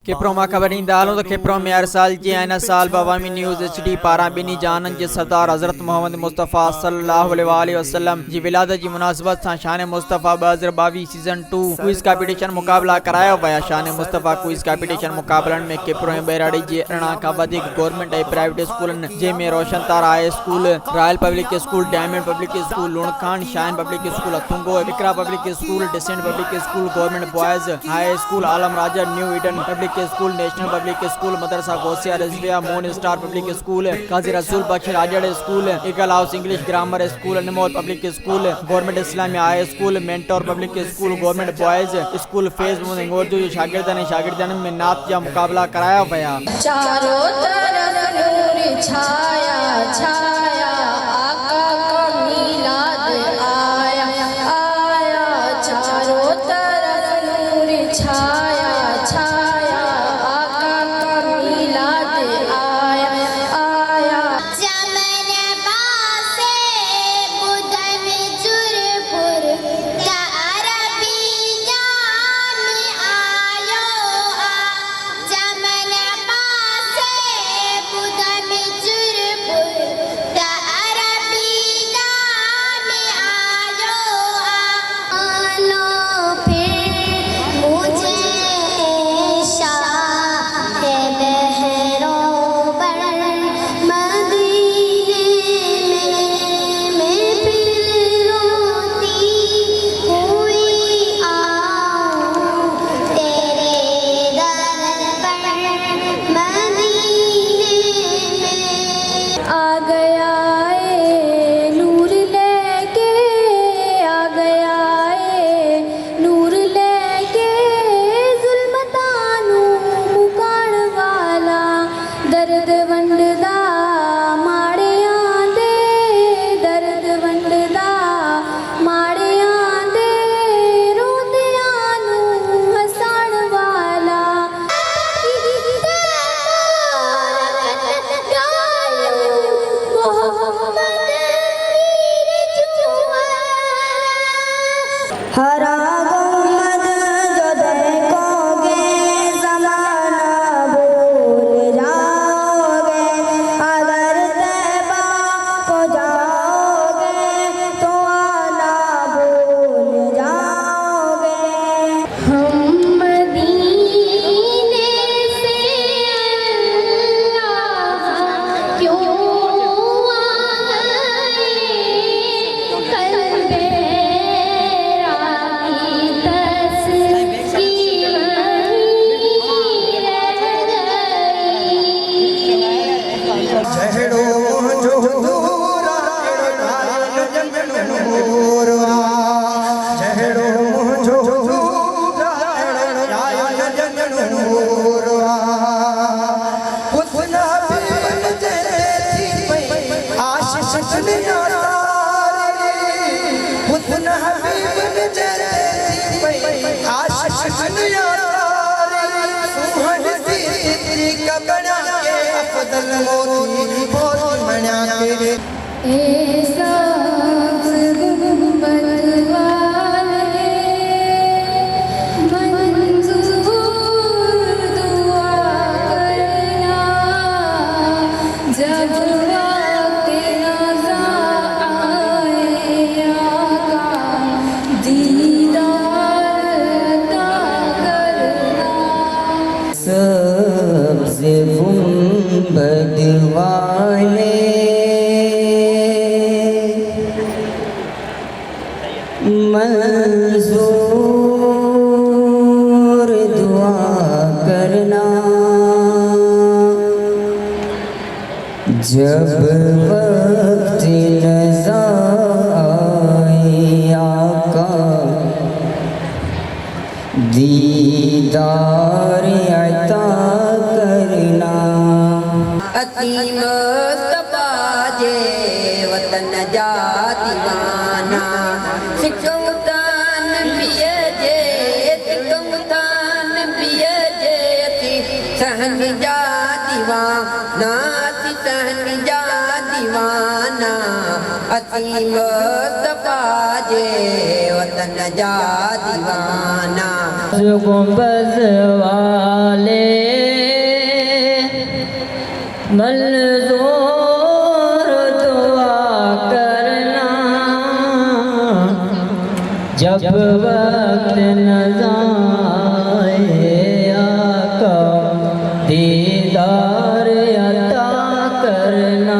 केप्रो मा खबरीं दालों तो केप्रो में हर साल जी आना साल बवामी न्यूज़ HD पारा बिनी जानन जे सरदार हजरत मोहम्मद मुस्तफ़ा सल्लल्लाहु अलैहि वसल्लम जी विलादत जी मुनासिबत सां शान मुस्तफ़ा 2022 सीज़न 2 क्विज़ कॉम्पिटिशन मुकाबला कराया विया। शान मुस्तफ़ा क्विज़ कॉम्पिटिशन मुकाबलन में केप्रो ऐं बहिराड़ी जे 18 खां वधीक गवर्नमेंट ऐं प्राइवेट स्कूलनि जंहिंमें Roshan Tara high school, royal public school, diamond public school Lunkhan, shine public school Athungo, Iqra public school, decent public school, government boys high school Alam Raja, new Eden public school, national public school, Madrasa Gausia Rizvia, moon star public school, Qazi Rasool Bakhsh Rajar school, eagle house English grammar school, Anmol public school, government Islamia high school, mentor public school, government boys school phase Urdu शागिर्दनि शागिर्दनि में नात जा मुकाबला कराया विया। चारों तरफ नूर छाया छाया, आका का मिलाद आया आया, चारों तरफ नूर छाया छाया, आका का मिलाद आया आया। चमन बासे बुधन जुरपुर का अरबी जाम आयो आ, चमन बासे बुधन जुरपुर का अरबी जाम आयो आ। आलो फिर मुझे शाह बहरों पर मदीने में फिर रोती हुई आऊं तेरे दर पर मदीने में। आ गया ए नूर लेके, आ गया ए नूर लेके, जुल्मतानू मुकाण वाला, दर्द वंडदा माड़ियां दे, दर्द वंडदा माड़ियां दे, रोंदियां नू हसाण वाला। हरा गुम्बद जो देखोगे ज़माना भूल जाओगे, अगर तैबा को जाओगे तो आना भूल जाओगे। हम मदीने से अल्लाह क्यों आए, कल्बे राही तस्कीन रह गई। जहड़ो जो दूरा नूरवा, जहड़ो जो दूरा नूरवा, खुदा बिन तेरी आशीष दुनिया तारी, खुदा बिन तेरी आशीष दुनिया तारी, सुहन सी का बना के अफदल मोती बहुत बना के। ए सब्ज़ गुंबद वाले मंजूर दुआ करना, जब वक्त रज़ा आए आका, दीदार अता करना। सबसे गुंबद वाले मंजूर दुआ करना, जब वक्त रज़ा आए आका, दीदार अता करना। अती मुस्तफा जे वतन जा दीवाना, सिखूं तान पिए जे, सिखूं तान पिए जे, अती सहन जा दीवाना, अती सहन जा दीवाना। अती मुस्तफा जे वतन जा दीवाना गुंबद वाले मंजूर दुआ करना जब वक्त नज़ाए आका दीदार अता करना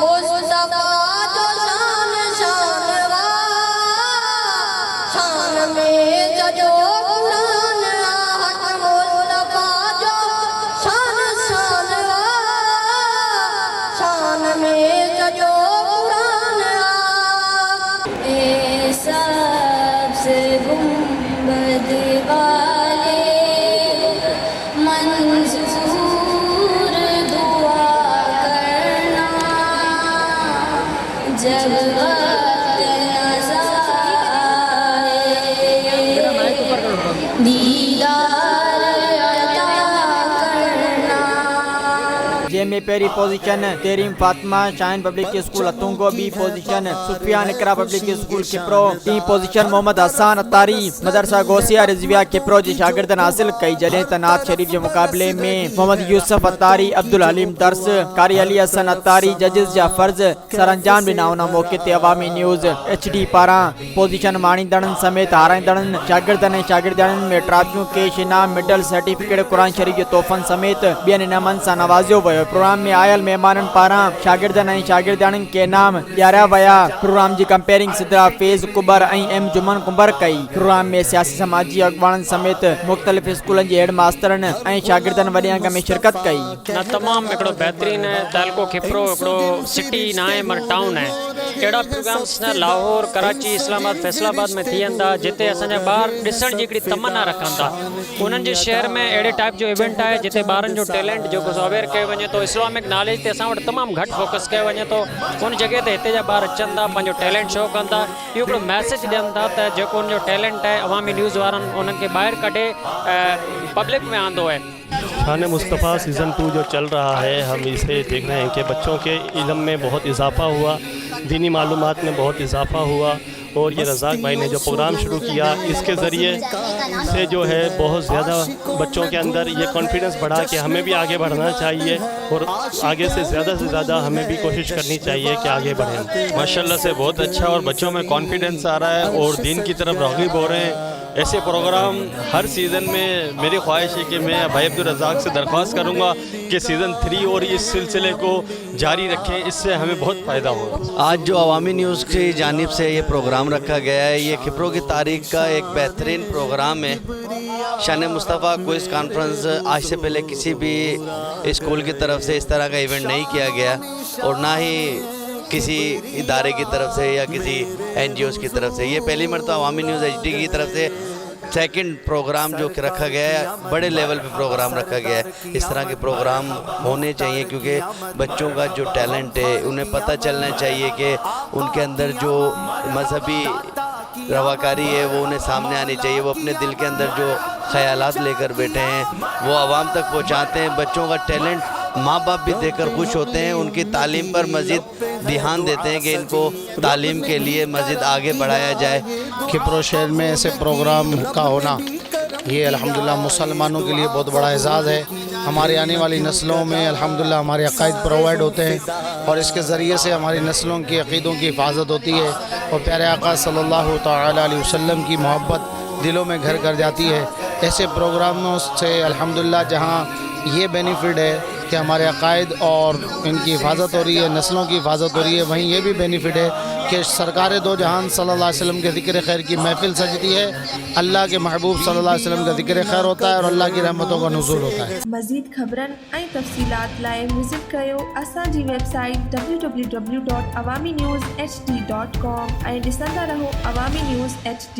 मुस्तफा जो शान शानवा शान में सजो कुरान हक मुस्तफा जो शान शानवा शान में सजो कुरान ए सबसे गुंबद वाले मंजूर दुआ करना जब वक्त नज़ाए दीदार अता करना। जंहिंमें पहिरीं position Tehreem Fatima shine public school Athungo, ॿी position Sufiyan Iqra public school Khipro, टीं पोजीशन मोहम्मद हसान अतारी मदरसा गोसिया रिजविया खिप्रो जे शागिर्दनि हासिल कई। जॾहिं त नात शरीफ जे मुक़ाबले में मोहम्मद यूसुफ अतारी, अब्दुल हलीम दर्स, कारी अली हसन अतारी जजिस जा फर्ज़ सरअंजाम ॾिना। उन मौक़े ते अवामी न्यूज़ HD पारां पोजीशन माणींदड़नि समेत हाराईंदड़नि शागिर्दनि ऐं शागिर्दियाणियुनि में ट्रॉफियूं, कैश इनाम, मेडल, सर्टिफिकेट, क़ुर शरीफ जे तोहफ़नि समेत ॿियनि इनामनि सां नवाज़ियो वियो। प्रोग्राम में आयल महिमाननि पारां शागिर्दनि ऐं शागिर्दियाणियुनि खे इनाम ॾियारिया विया। प्रोग्राम जी कंपेयरिंग सिदरा फैज़ कुबर ऐं M जुमन कुंबर कई। प्रोग्राम में सियासी समाजी अॻवाननि समेत मुख़्तलिफ़ स्कूलनि जे हेड मास्तरनि ऐं शागिर्दनि वॾे अंग में शिरकत कई। ना तमाम हिकिड़ो बहितरीन है तालको खिप्रो हिकिड़ो सिटी ना है मर टाउन है। अहिड़ा प्रोग्राम्स न लाहौर, कराची, इस्लामाबाद, फैसलाबाद में थियनि था जिते असांजा ॿार ॾिसण जी हिकिड़ी तमन्ना रखनि था। उन्हनि जे शहर में अहिड़े टाइप जो इवेंट आहे जिते ॿारनि जो टैलेंट जेको अवेयर कयो वञे थो। इस्लामिक नॉलेज ते असां वटि तमामु घटि फोकस कयो वञे थो। उन जॻह ते हिते जा ॿार अचनि था, पंहिंजो टैलेंट शो कनि था। इहो हिकिड़ो मैसेज ॾियनि था त जेको उनजो टैलेंट आहे अवामी न्यूज़ वारनि उन्हनि खे ॿाहिरि कढे पब्लिक में आंदो है। शान मुस्तफ़ा सीज़न 2 जो चल रहा है, हम इसे देख रहे हैं कि बच्चों के इल्म में बहुत इजाफ़ा हुआ, दीनी मालूमात में बहुत इजाफ़ा हुआ। और ये रज़ाक भाई ने जो प्रोग्राम शुरू किया इसके ज़रिए से जो है बहुत ज़्यादा बच्चों के अंदर ये कॉन्फिडेंस बढ़ा कि हमें भी आगे बढ़ना चाहिए और आगे से ज़्यादा हमें भी कोशिश करनी चाहिए कि आगे बढ़ें। माशाल्लाह से बहुत अच्छा और बच्चों में कॉन्फिडेंस आ रहा है और दीन की तरफ राग़िब हो रहे हैं। ऐसे प्रोग्राम हर सीज़न में मेरी ख्वाहिश है कि मैं भाई अब्दुल रज़ाक से दरख्वास्त करूँगा कि सीज़न 3 और इस सिलसिले को जारी रखें, इससे हमें बहुत फ़ायदा होगा। आज जो अवामी न्यूज़ की जानिब से ये प्रोग्राम रखा गया है, ये खिप्रो की तारीख का एक बेहतरीन प्रोग्राम है। शान मुस्तफ़ा क्विज़ कॉन्फ्रेंस आज से पहले किसी भी स्कूल की तरफ से इस तरह का इवेंट नहीं किया गया और ना ही किसी इदारे की तरफ से या किसी NGOs की तरफ से। ये पहली मरतबा अवामी न्यूज़ HD की तरफ से सेकंड प्रोग्राम जो रखा गया है, बड़े लेवल पे प्रोग्राम रखा गया है। इस तरह के प्रोग्राम होने चाहिए क्योंकि बच्चों का जो टैलेंट है उन्हें पता चलना चाहिए कि उनके अंदर जो मजहबी रवाकारी है वो उन्हें सामने आनी चाहिए। वो अपने दिल के अंदर जो ख्यालात लेकर बैठे हैं वो आवाम तक पहुंचाते हैं। बच्चों का टैलेंट माँ बाप भी देखकर खुश होते हैं, उनकी तालीम पर मज़ीद ध्यान देते हैं कि इनको तालीम के लिए मज़ीद आगे बढ़ाया जाए। खिप्रो शहर में ऐसे प्रोग्राम का होना ये अल्हम्दुलिल्लाह मुसलमानों के लिए बहुत बड़ा एजाज़ है। हमारी आने वाली नस्लों में अल्हम्दुलिल्लाह हमारे अक़ायद प्रोवाइड होते हैं और इसके ज़रिए से हमारी नस्लों की अक़ीदों की हिफाजत होती है और प्यारे आका सल्लल्लाहु तआला अलैहि वसल्लम की मोहब्बत दिलों में घर कर जाती है। ऐसे प्रोग्रामों से अल्हम्दुलिल्लाह जहाँ ये बेनिफिट है कि हमारे अक़ायद और इनकी हिफाजत हो रही है, नस्लों की हिफाजत हो रही है, वहीं ये भी बेनिफिट है कि सरकार दो जहान सल्लल्लाहु अलैहि वसल्लम के ज़िक्र खैर की महफिल सजती है। अल्लाह के महबूब सल्लल्लाहु अलैहि वसल्लम का ज़िक्र खैर होता है और अल्लाह की रहमतों का नुज़ूल होता है। मज़ीद ख़बरनि ऐं तफ़सीलात लाइ विज़िट कयो असांजी वेबसाइट www.awamiNewsHD.com ऐं ॾिसंदा रहो अवामी न्यूज़ HD।